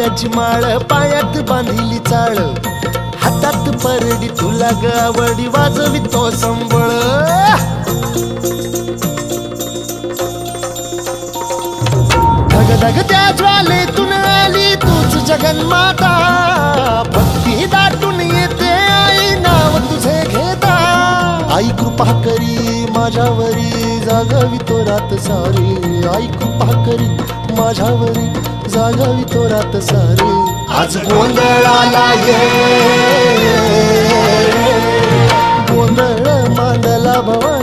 वाघाची माळ पायात बांधिली चाळ हातात परडी तुला गावडी वाजवी तो संबळ धग धग त्या ज्वालेतून आली तूच जगन्माता भक्ती दाटून येते आई नाव तुझे घेता आई कृपा करी माझ्यावरी जागावी तो रात सारी आई कृपा करी माझ्यावरी जागावी तो रात सारी आज गोंधळाला ये गोंधळ मांडला भवा